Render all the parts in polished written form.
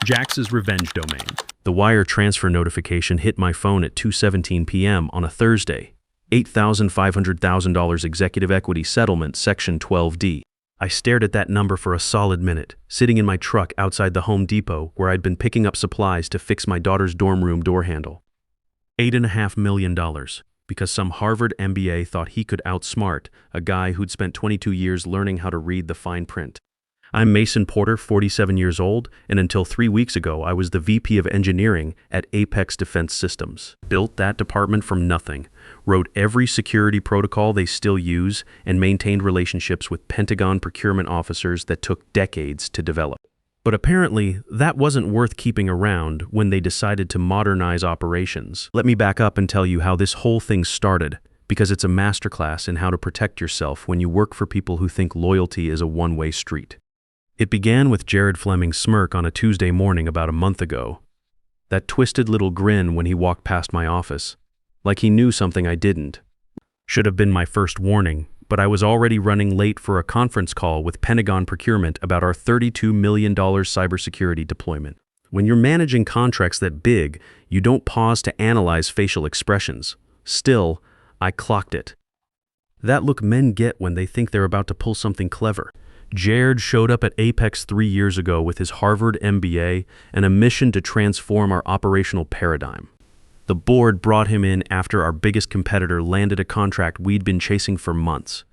Jax's revenge domain. The wire transfer notification hit my phone at 2:17 p.m. on a Thursday. $8,500,000 executive equity settlement, Section 12D. I stared at that number for a solid minute, sitting in my truck outside the Home Depot where I'd been picking up supplies to fix my daughter's dorm room door handle. $8.5 million, because some Harvard MBA thought he could outsmart a guy who'd spent 22 years learning how to read the fine print. I'm Mason Porter, 47 years old, and until 3 weeks ago, I was the VP of Engineering at Apex Defense Systems. Built that department from nothing, wrote every security protocol they still use, and maintained relationships with Pentagon procurement officers that took decades to develop. But apparently, that wasn't worth keeping around when they decided to modernize operations. Let me back up and tell you how this whole thing started, because it's a masterclass in how to protect yourself when you work for people who think loyalty is a one-way street. It began with Jared Fleming's smirk on a Tuesday morning about a month ago. That twisted little grin when he walked past my office, like he knew something I didn't. Should have been my first warning, but I was already running late for a conference call with Pentagon procurement about our $32 million cybersecurity deployment. When you're managing contracts that big, you don't pause to analyze facial expressions. Still, I clocked it. That look men get when they think they're about to pull something clever. Jared showed up at Apex 3 years ago with his Harvard MBA and a mission to transform our operational paradigm. The board brought him in after our biggest competitor landed a contract we'd been chasing for months.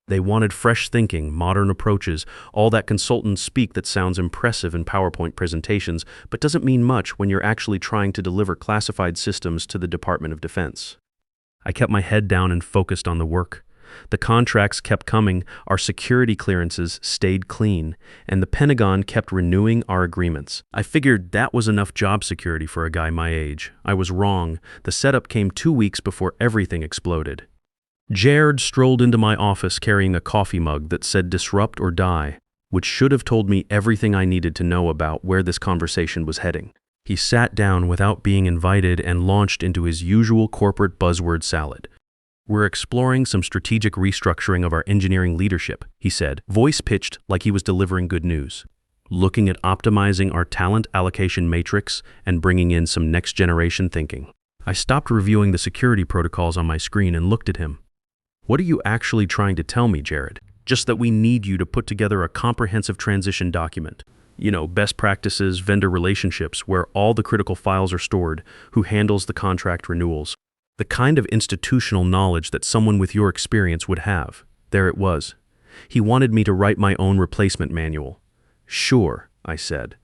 They wanted fresh thinking, modern approaches, all that consultants speak that sounds impressive in PowerPoint presentations, but doesn't mean much when you're actually trying to deliver classified systems to the Department of Defense. I kept my head down and focused on the work. The contracts kept coming, our security clearances stayed clean, and the Pentagon kept renewing our agreements. I figured that was enough job security for a guy my age. I was wrong. The setup came 2 weeks before everything exploded. Jared strolled into my office carrying a coffee mug that said "Disrupt or Die," which should have told me everything I needed to know about where this conversation was heading. He sat down without being invited and launched into his usual corporate buzzword salad. "We're exploring some strategic restructuring of our engineering leadership," he said, voice pitched like he was delivering good news. "Looking at optimizing our talent allocation matrix and bringing in some next-generation thinking." I stopped reviewing the security protocols on my screen and looked at him. "What are you actually trying to tell me, Jared?" "Just that we need you to put together a comprehensive transition document. Best practices, vendor relationships, where all the critical files are stored, who handles the contract renewals. The kind of institutional knowledge that someone with your experience would have." There it was. He wanted me to write my own replacement manual. "Sure," I said.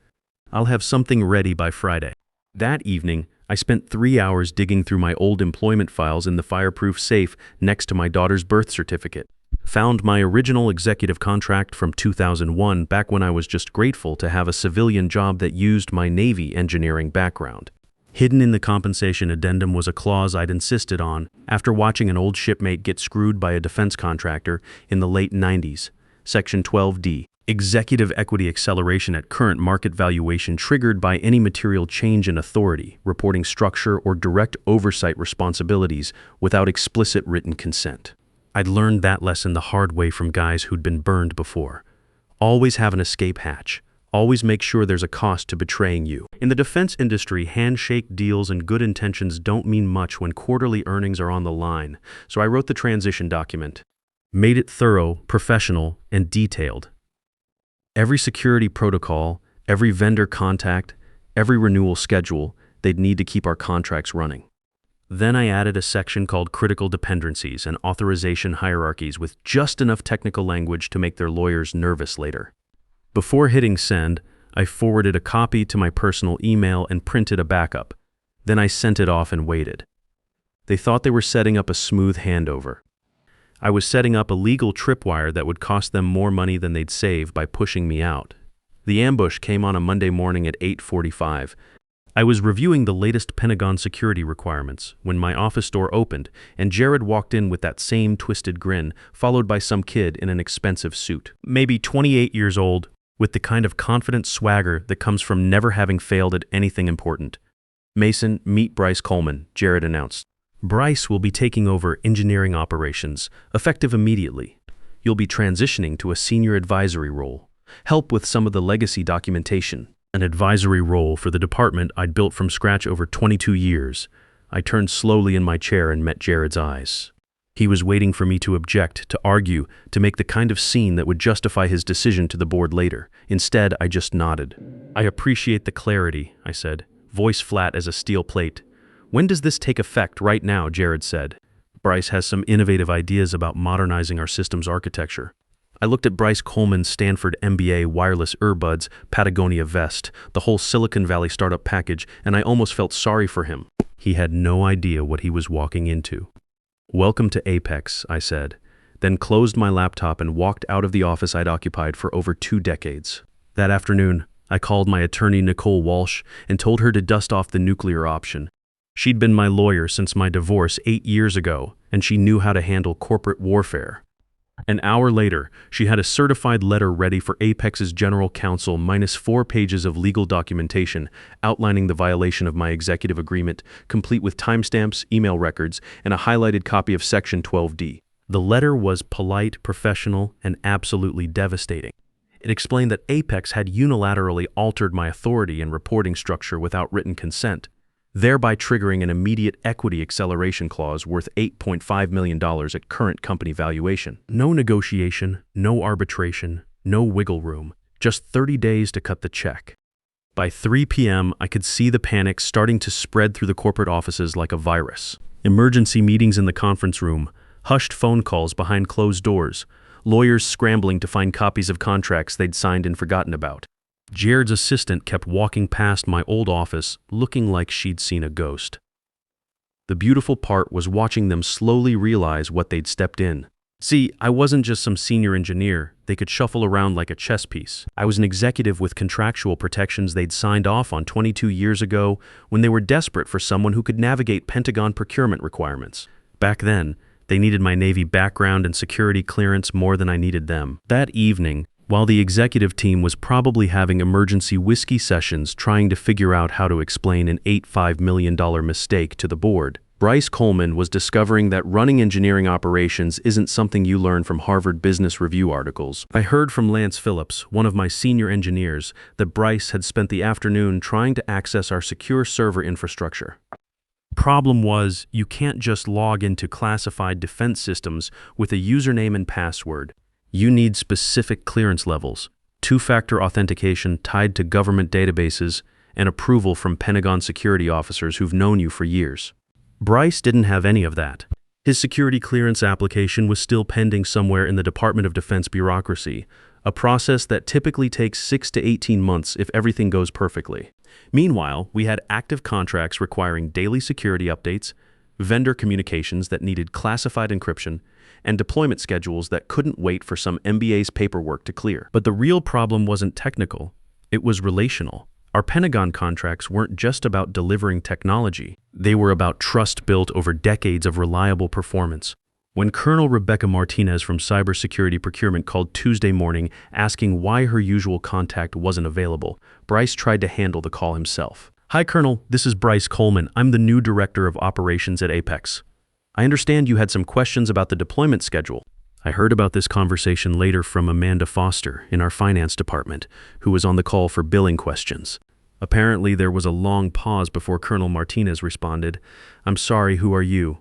"I'll have something ready by Friday." That evening, I spent 3 hours digging through my old employment files in the fireproof safe next to my daughter's birth certificate. Found my original executive contract from 2001, back when I was just grateful to have a civilian job that used my Navy engineering background. Hidden in the compensation addendum was a clause I'd insisted on after watching an old shipmate get screwed by a defense contractor in the late 90s. Section 12D. Executive equity acceleration at current market valuation triggered by any material change in authority, reporting structure, or direct oversight responsibilities without explicit written consent. I'd learned that lesson the hard way from guys who'd been burned before. Always have an escape hatch. Always make sure there's a cost to betraying you. In the defense industry, handshake deals and good intentions don't mean much when quarterly earnings are on the line, so I wrote the transition document. Made it thorough, professional, and detailed. Every security protocol, every vendor contact, every renewal schedule, they'd need to keep our contracts running. Then I added a section called Critical Dependencies and Authorization Hierarchies with just enough technical language to make their lawyers nervous later. Before hitting send, I forwarded a copy to my personal email and printed a backup. Then I sent it off and waited. They thought they were setting up a smooth handover. I was setting up a legal tripwire that would cost them more money than they'd save by pushing me out. The ambush came on a Monday morning at 8:45. I was reviewing the latest Pentagon security requirements when my office door opened and Jared walked in with that same twisted grin, followed by some kid in an expensive suit. Maybe 28 years old, with the kind of confident swagger that comes from never having failed at anything important. "Mason, meet Bryce Coleman," Jared announced. "Bryce will be taking over engineering operations, effective immediately. You'll be transitioning to a senior advisory role. Help with some of the legacy documentation. An advisory role for the department I'd built from scratch over 22 years. I turned slowly in my chair and met Jared's eyes. He was waiting for me to object, to argue, to make the kind of scene that would justify his decision to the board later. Instead, I just nodded. "I appreciate the clarity," I said, voice flat as a steel plate. "When does this take effect?" "Right now," Jared said. "Bryce has some innovative ideas about modernizing our systems architecture." I looked at Bryce Coleman's Stanford MBA wireless earbuds, Patagonia vest, the whole Silicon Valley startup package, and I almost felt sorry for him. He had no idea what he was walking into. "Welcome to Apex," I said, then closed my laptop and walked out of the office I'd occupied for over 2 decades. That afternoon, I called my attorney Nicole Walsh and told her to dust off the nuclear option. She'd been my lawyer since my divorce 8 years ago, and she knew how to handle corporate warfare. An hour later, she had a certified letter ready for Apex's general counsel minus 4 pages of legal documentation outlining the violation of my executive agreement, complete with timestamps, email records, and a highlighted copy of Section 12D. The letter was polite, professional, and absolutely devastating. It explained that Apex had unilaterally altered my authority and reporting structure without written consent, thereby triggering an immediate equity acceleration clause worth $8.5 million at current company valuation. No negotiation, no arbitration, no wiggle room, just 30 days to cut the check. By 3 p.m., I could see the panic starting to spread through the corporate offices like a virus. Emergency meetings in the conference room, hushed phone calls behind closed doors, lawyers scrambling to find copies of contracts they'd signed and forgotten about. Jared's assistant kept walking past my old office, looking like she'd seen a ghost. The beautiful part was watching them slowly realize what they'd stepped in. See, I wasn't just some senior engineer they could shuffle around like a chess piece. I was an executive with contractual protections they'd signed off on 22 years ago when they were desperate for someone who could navigate Pentagon procurement requirements. Back then, they needed my Navy background and security clearance more than I needed them. That evening, while the executive team was probably having emergency whiskey sessions trying to figure out how to explain an $85 million mistake to the board, Bryce Coleman was discovering that running engineering operations isn't something you learn from Harvard Business Review articles. I heard from Lance Phillips, one of my senior engineers, that Bryce had spent the afternoon trying to access our secure server infrastructure. Problem was, you can't just log into classified defense systems with a username and password. You need specific clearance levels, 2-factor authentication tied to government databases, and approval from Pentagon security officers who've known you for years. Bryce didn't have any of that. His security clearance application was still pending somewhere in the Department of Defense bureaucracy, a process that typically takes 6 to 18 months if everything goes perfectly. Meanwhile, we had active contracts requiring daily security updates, vendor communications that needed classified encryption, and deployment schedules that couldn't wait for some MBA's paperwork to clear. But the real problem wasn't technical, it was relational. Our Pentagon contracts weren't just about delivering technology, they were about trust built over decades of reliable performance. When Colonel Rebecca Martinez from Cybersecurity Procurement called Tuesday morning asking why her usual contact wasn't available, Bryce tried to handle the call himself. "Hi Colonel, this is Bryce Coleman. I'm the new Director of Operations at Apex. I understand you had some questions about the deployment schedule." I heard about this conversation later from Amanda Foster in our finance department, who was on the call for billing questions. Apparently, there was a long pause before Colonel Martinez responded, "I'm sorry, who are you?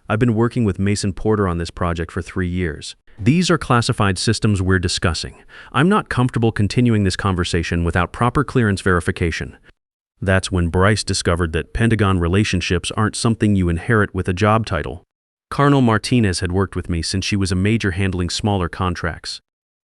I've been working with Mason Porter on this project for 3 years. These are classified systems we're discussing. I'm not comfortable continuing this conversation without proper clearance verification." That's when Bryce discovered that Pentagon relationships aren't something you inherit with a job title. Colonel Martinez had worked with me since she was a major handling smaller contracts.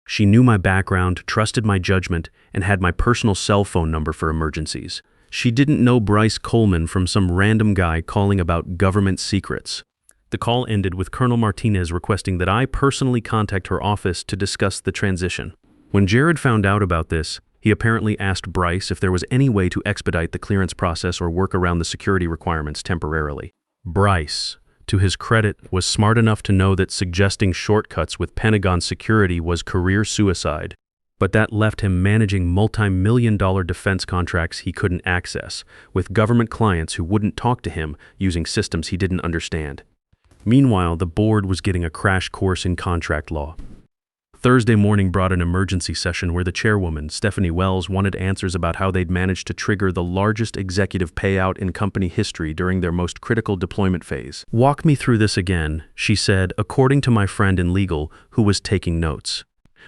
She knew my background, trusted my judgment, and had my personal cell phone number for emergencies. She didn't know Bryce Coleman from some random guy calling about government secrets. The call ended with Colonel Martinez requesting that I personally contact her office to discuss the transition. When Jared found out about this, he apparently asked Bryce if there was any way to expedite the clearance process or work around the security requirements temporarily. Bryce, to his credit, was smart enough to know that suggesting shortcuts with Pentagon security was career suicide, but that left him managing multi-million-dollar defense contracts he couldn't access, with government clients who wouldn't talk to him using systems he didn't understand. Meanwhile, the board was getting a crash course in contract law. Thursday morning brought an emergency session where the chairwoman, Stephanie Wells, wanted answers about how they'd managed to trigger the largest executive payout in company history during their most critical deployment phase. "Walk me through this again," she said, according to my friend in legal who was taking notes.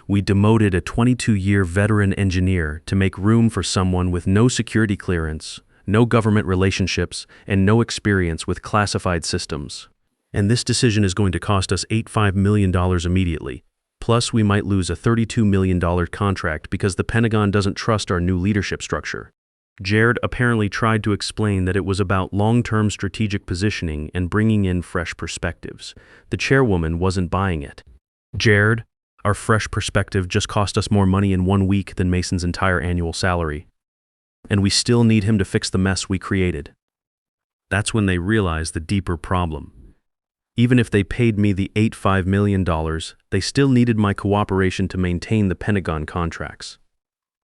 "We demoted a 22-year veteran engineer to make room for someone with no security clearance, no government relationships, and no experience with classified systems. And this decision is going to cost us $85 million immediately. Plus, we might lose a $32 million contract because the Pentagon doesn't trust our new leadership structure." Jared apparently tried to explain that it was about long-term strategic positioning and bringing in fresh perspectives. The chairwoman wasn't buying it. "Jared, our fresh perspective just cost us more money in 1 week than Mason's entire annual salary. And we still need him to fix the mess we created." That's when they realized the deeper problem. Even if they paid me the $85 million, they still needed my cooperation to maintain the Pentagon contracts.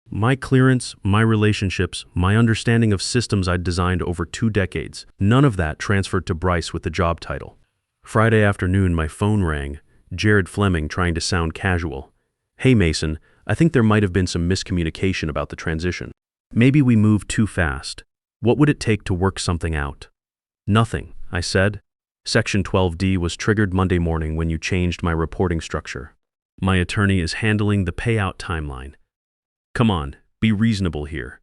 My clearance, my relationships, my understanding of systems I'd designed over 2 decades, none of that transferred to Bryce with the job title. Friday afternoon, my phone rang, Jared Fleming trying to sound casual. "Hey Mason, I think there might have been some miscommunication about the transition. Maybe we moved too fast. What would it take to work something out?" "Nothing," I said. "Section 12D was triggered Monday morning when you changed my reporting structure. My attorney is handling the payout timeline. Come on, be reasonable here.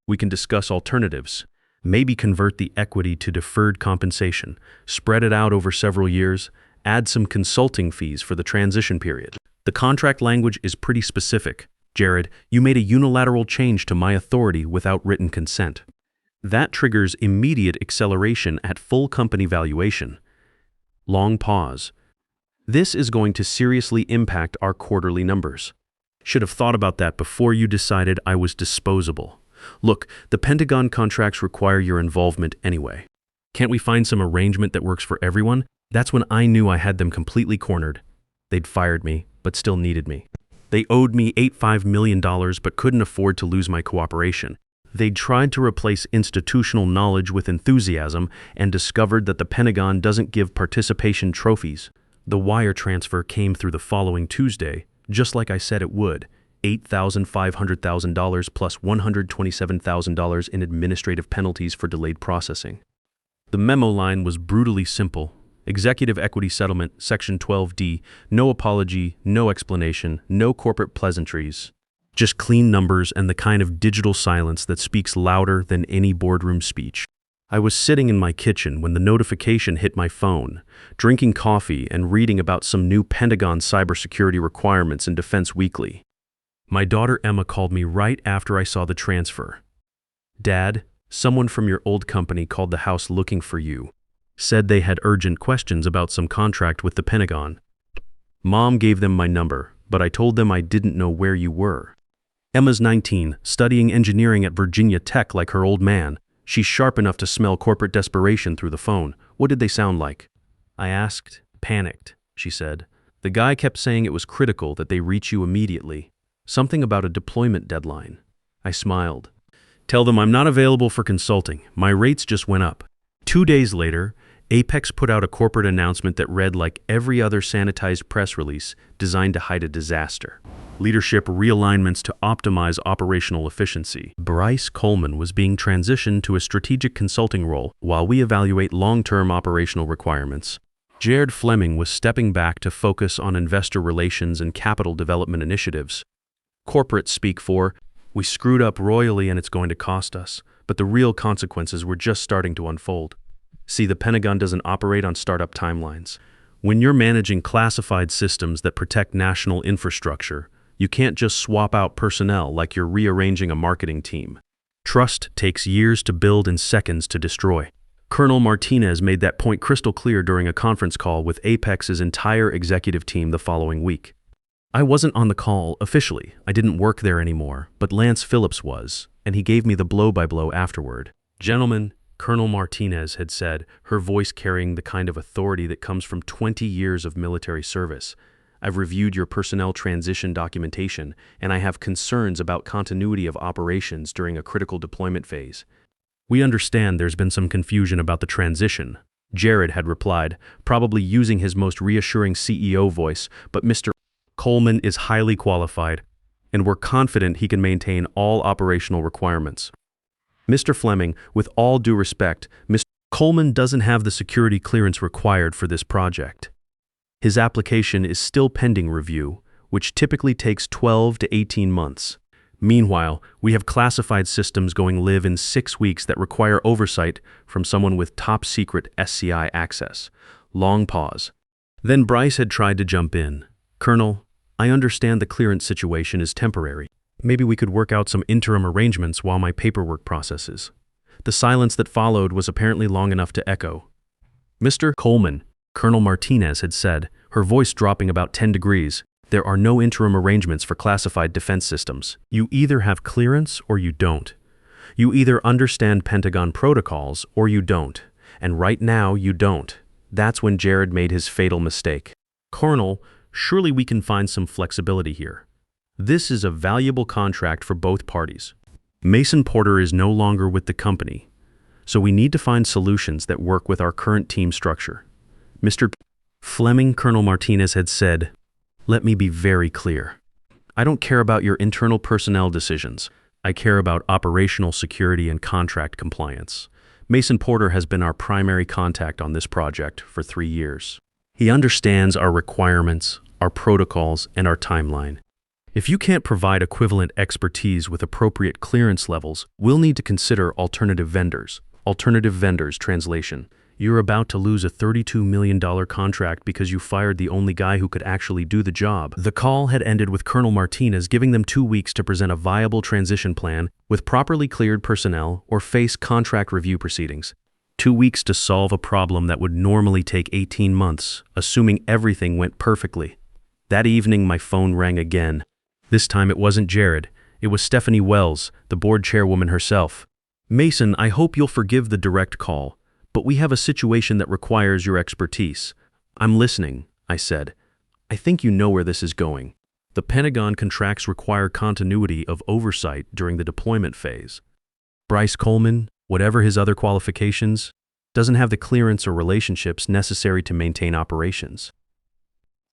We can discuss alternatives. Maybe convert the equity to deferred compensation, spread it out over several years, add some consulting fees for the transition period. The contract language is pretty specific. Jared, you made a unilateral change to my authority without written consent. That triggers immediate acceleration at full company valuation." Long pause. "This is going to seriously impact our quarterly numbers. Should have thought about that before you decided I was disposable. Look, the Pentagon contracts require your involvement anyway. Can't we find some arrangement that works for everyone?" That's when I knew I had them completely cornered. They'd fired me, but still needed me. They owed me $85 million but couldn't afford to lose my cooperation. They'd tried to replace institutional knowledge with enthusiasm and discovered that the Pentagon doesn't give participation trophies. The wire transfer came through the following Tuesday, just like I said it would, $8,500,000 plus $127,000 in administrative penalties for delayed processing. The memo line was brutally simple. Executive Equity Settlement, Section 12D, no apology, no explanation, no corporate pleasantries. Just clean numbers and the kind of digital silence that speaks louder than any boardroom speech. I was sitting in my kitchen when the notification hit my phone, drinking coffee and reading about some new Pentagon cybersecurity requirements in Defense Weekly. My daughter Emma called me right after I saw the transfer. "Dad, someone from your old company called the house looking for you. Said they had urgent questions about some contract with the Pentagon. Mom gave them my number, but I told them I didn't know where you were. Emma's 19, studying engineering at Virginia Tech like her old man. She's sharp enough to smell corporate desperation through the phone. What did they sound like?" I asked, panicked. She said, "The guy kept saying it was critical that they reach you immediately. Something about a deployment deadline." I smiled. "Tell them I'm not available for consulting. My rates just went up." 2 days later, Apex put out a corporate announcement that read like every other sanitized press release designed to hide a disaster. Leadership realignments to optimize operational efficiency. Bryce Coleman was being transitioned to a strategic consulting role while we evaluate long-term operational requirements. Jared Fleming was stepping back to focus on investor relations and capital development initiatives. Corporate speak for, "We screwed up royally and it's going to cost us," but the real consequences were just starting to unfold. See, the Pentagon doesn't operate on startup timelines. When you're managing classified systems that protect national infrastructure, you can't just swap out personnel like you're rearranging a marketing team. Trust takes years to build and seconds to destroy. Colonel Martinez made that point crystal clear during a conference call with Apex's entire executive team the following week. I wasn't on the call officially. I didn't work there anymore, but Lance Phillips was, and he gave me the blow-by-blow afterward. "Gentlemen," Colonel Martinez had said, her voice carrying the kind of authority that comes from 20 years of military service, "I've reviewed your personnel transition documentation, and I have concerns about continuity of operations during a critical deployment phase. We understand there's been some confusion about the transition," Jared had replied, probably using his most reassuring CEO voice, "but Mr. Coleman is highly qualified, and we're confident he can maintain all operational requirements. Mr. Fleming, with all due respect, Mr. Coleman doesn't have the security clearance required for this project. His application is still pending review, which typically takes 12 to 18 months. Meanwhile, we have classified systems going live in 6 weeks that require oversight from someone with top-secret SCI access. Long pause. Then Bryce had tried to jump in. Colonel, I understand the clearance situation is temporary. Maybe we could work out some interim arrangements while my paperwork processes. The silence that followed was apparently long enough to echo. Mr. Coleman, Colonel Martinez had said, her voice dropping about 10 degrees. There are no interim arrangements for classified defense systems. You either have clearance or you don't. You either understand Pentagon protocols or you don't. And right now, you don't. That's when Jared made his fatal mistake. Colonel, surely we can find some flexibility here. This is a valuable contract for both parties. Mason Porter is no longer with the company, so we need to find solutions that work with our current team structure. Mr. Fleming, Colonel Martinez had said, let me be very clear. I don't care about your internal personnel decisions. I care about operational security and contract compliance. Mason Porter has been our primary contact on this project for 3 years. He understands our requirements, our protocols, and our timeline. If you can't provide equivalent expertise with appropriate clearance levels, we'll need to consider alternative vendors. Alternative vendors translation. You're about to lose a $32 million contract because you fired the only guy who could actually do the job. The call had ended with Colonel Martinez giving them 2 weeks to present a viable transition plan with properly cleared personnel or face contract review proceedings. 2 weeks to solve a problem that would normally take 18 months, assuming everything went perfectly. That evening, my phone rang again. This time it wasn't Jared. It was Stephanie Wells, the board chairwoman herself. Mason, I hope you'll forgive the direct call, but we have a situation that requires your expertise. I'm listening, I said. I think you know where this is going. The Pentagon contracts require continuity of oversight during the deployment phase. Bryce Coleman, whatever his other qualifications, doesn't have the clearance or relationships necessary to maintain operations.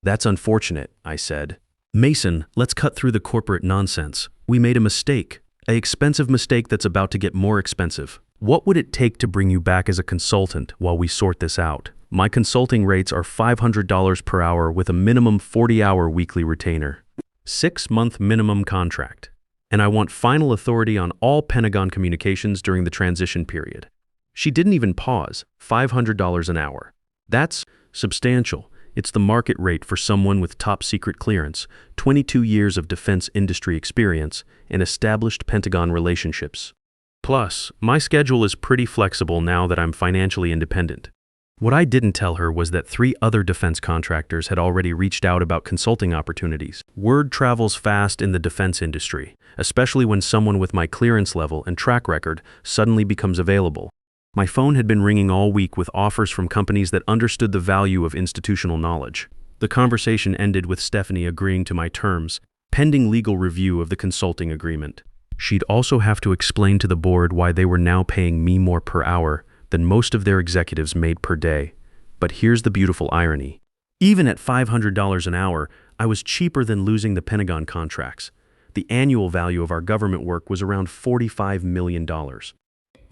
That's unfortunate, I said. Mason, let's cut through the corporate nonsense. We made a mistake. An expensive mistake that's about to get more expensive. What would it take to bring you back as a consultant while we sort this out? My consulting rates are $500 per hour with a minimum 40-hour weekly retainer. 6-month minimum contract. And I want final authority on all Pentagon communications during the transition period. She didn't even pause. $500 an hour. That's substantial. It's the market rate for someone with top-secret clearance, 22 years of defense industry experience, and established Pentagon relationships. Plus, my schedule is pretty flexible now that I'm financially independent. What I didn't tell her was that 3 other defense contractors had already reached out about consulting opportunities. Word travels fast in the defense industry, especially when someone with my clearance level and track record suddenly becomes available. My phone had been ringing all week with offers from companies that understood the value of institutional knowledge. The conversation ended with Stephanie agreeing to my terms, pending legal review of the consulting agreement. She'd also have to explain to the board why they were now paying me more per hour than most of their executives made per day. But here's the beautiful irony. Even at $500 an hour, I was cheaper than losing the Pentagon contracts. The annual value of our government work was around $45 million.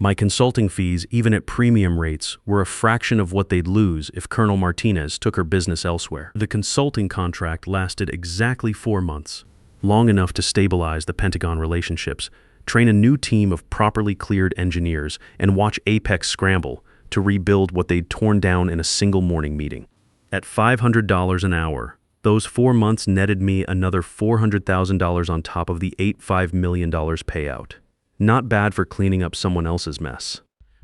My consulting fees, even at premium rates, were a fraction of what they'd lose if Colonel Martinez took her business elsewhere. The consulting contract lasted exactly 4 months, long enough to stabilize the Pentagon relationships, train a new team of properly cleared engineers, and watch Apex scramble to rebuild what they'd torn down in a single morning meeting. At $500 an hour, those 4 months netted me another $400,000 on top of the $85 million payout. Not bad for cleaning up someone else's mess.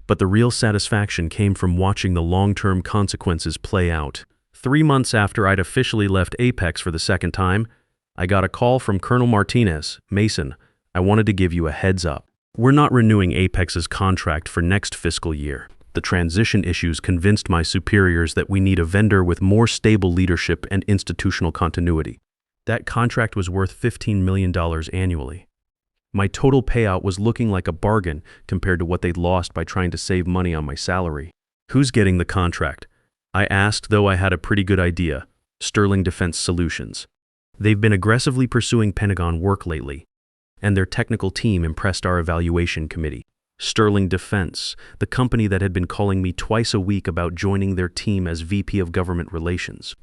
But the real satisfaction came from watching the long-term consequences play out. 3 months after I'd officially left Apex for the second time, I got a call from Colonel Martinez. Mason, I wanted to give you a heads up. We're not renewing Apex's contract for next fiscal year. The transition issues convinced my superiors that we need a vendor with more stable leadership and institutional continuity. That contract was worth $15 million annually. My total payout was looking like a bargain compared to what they'd lost by trying to save money on my salary. Who's getting the contract? I asked, though I had a pretty good idea. Sterling Defense Solutions. They've been aggressively pursuing Pentagon work lately, and their technical team impressed our evaluation committee. Sterling Defense, the company that had been calling me twice a week about joining their team as VP of Government Relations.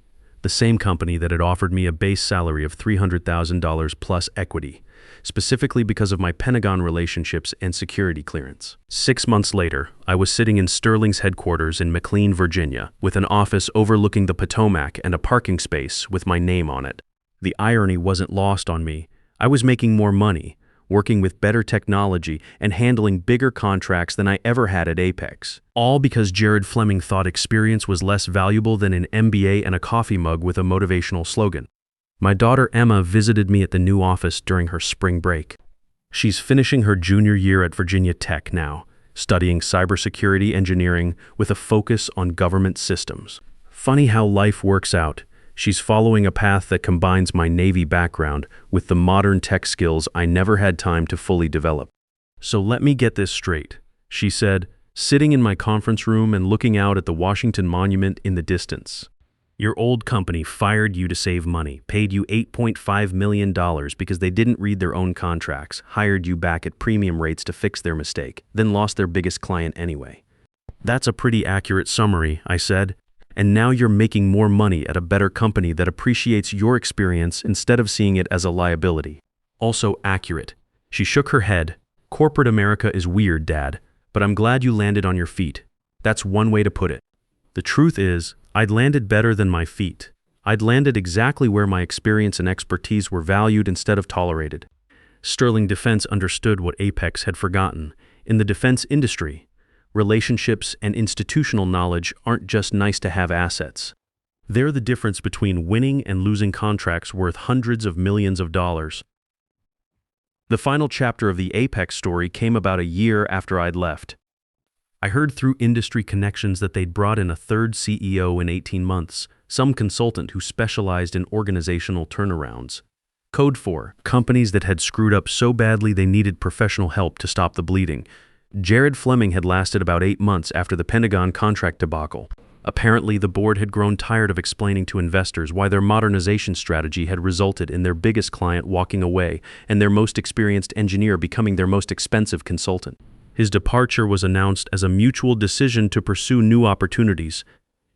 The same company that had offered me a base salary of $300,000 plus equity, specifically because of my Pentagon relationships and security clearance. 6 months later, I was sitting in Sterling's headquarters in McLean, Virginia, with an office overlooking the Potomac and a parking space with my name on it. The irony wasn't lost on me. I was making more money, working with better technology, and handling bigger contracts than I ever had at Apex. All because Jared Fleming thought experience was less valuable than an MBA and a coffee mug with a motivational slogan. My daughter Emma visited me at the new office during her spring break. She's finishing her junior year at Virginia Tech now, studying cybersecurity engineering with a focus on government systems. Funny how life works out. She's following a path that combines my Navy background with the modern tech skills I never had time to fully develop. So let me get this straight, she said, sitting in my conference room and looking out at the Washington Monument in the distance. Your old company fired you to save money, paid you $8.5 million because they didn't read their own contracts, hired you back at premium rates to fix their mistake, then lost their biggest client anyway. That's a pretty accurate summary, I said. And now you're making more money at a better company that appreciates your experience instead of seeing it as a liability. Also accurate. She shook her head. Corporate America is weird, Dad, but I'm glad you landed on your feet. That's one way to put it. The truth is, I'd landed better than my feet. I'd landed exactly where my experience and expertise were valued instead of tolerated. Sterling Defense understood what Apex had forgotten. In the defense industry, relationships and institutional knowledge aren't just nice-to-have assets. They're the difference between winning and losing contracts worth hundreds of millions of dollars. The final chapter of the Apex story came about a year after I'd left. I heard through industry connections that they'd brought in a third CEO in 18 months, some consultant who specialized in organizational turnarounds. Code for companies that had screwed up so badly they needed professional help to stop the bleeding. Jared Fleming had lasted about 8 months after the Pentagon contract debacle. Apparently, the board had grown tired of explaining to investors why their modernization strategy had resulted in their biggest client walking away and their most experienced engineer becoming their most expensive consultant. His departure was announced as a mutual decision to pursue new opportunities,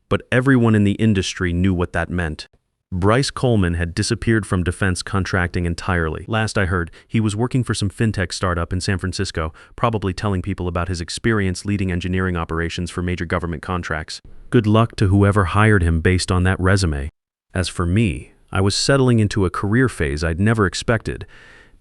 but everyone in the industry knew what that meant. Bryce Coleman had disappeared from defense contracting entirely. Last I heard, he was working for some fintech startup in San Francisco, probably telling people about his experience leading engineering operations for major government contracts. Good luck to whoever hired him based on that resume. As for me, I was settling into a career phase I'd never expected,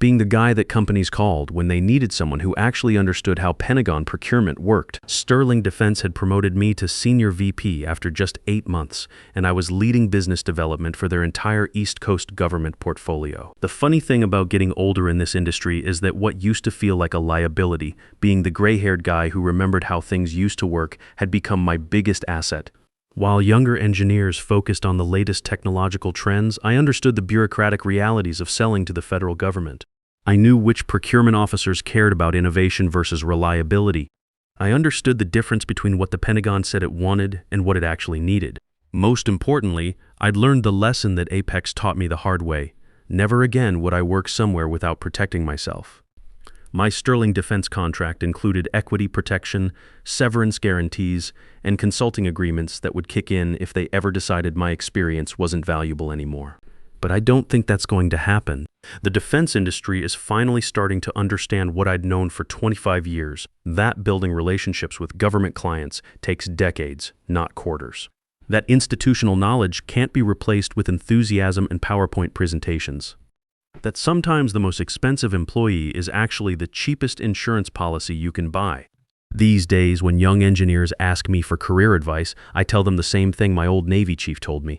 being the guy that companies called when they needed someone who actually understood how Pentagon procurement worked. Sterling Defense had promoted me to Senior VP after just 8 months, and I was leading business development for their entire East Coast government portfolio. The funny thing about getting older in this industry is that what used to feel like a liability, being the gray-haired guy who remembered how things used to work, had become my biggest asset. While younger engineers focused on the latest technological trends, I understood the bureaucratic realities of selling to the federal government. I knew which procurement officers cared about innovation versus reliability. I understood the difference between what the Pentagon said it wanted and what it actually needed. Most importantly, I'd learned the lesson that Apex taught me the hard way. Never again would I work somewhere without protecting myself. My Sterling Defense contract included equity protection, severance guarantees, and consulting agreements that would kick in if they ever decided my experience wasn't valuable anymore. But I don't think that's going to happen. The defense industry is finally starting to understand what I'd known for 25 years. That building relationships with government clients takes decades, not quarters. That institutional knowledge can't be replaced with enthusiasm and PowerPoint presentations. That sometimes the most expensive employee is actually the cheapest insurance policy you can buy. These days, when young engineers ask me for career advice, I tell them the same thing my old Navy chief told me.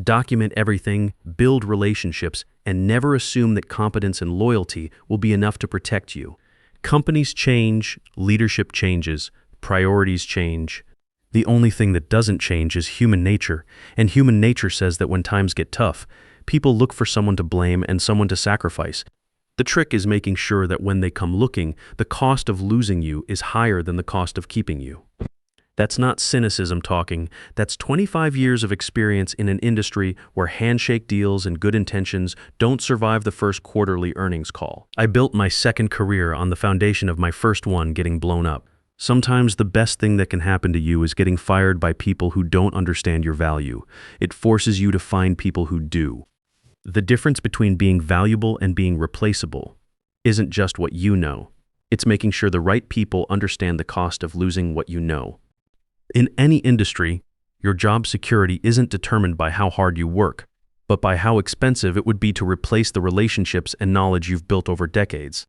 Document everything, build relationships, and never assume that competence and loyalty will be enough to protect you. Companies change, leadership changes, priorities change. The only thing that doesn't change is human nature, and human nature says that when times get tough, people look for someone to blame and someone to sacrifice. The trick is making sure that when they come looking, the cost of losing you is higher than the cost of keeping you. That's not cynicism talking. That's 25 years of experience in an industry where handshake deals and good intentions don't survive the first quarterly earnings call. I built my second career on the foundation of my first one getting blown up. Sometimes the best thing that can happen to you is getting fired by people who don't understand your value. It forces you to find people who do. The difference between being valuable and being replaceable isn't just what you know. It's making sure the right people understand the cost of losing what you know. In any industry, your job security isn't determined by how hard you work, but by how expensive it would be to replace the relationships and knowledge you've built over decades.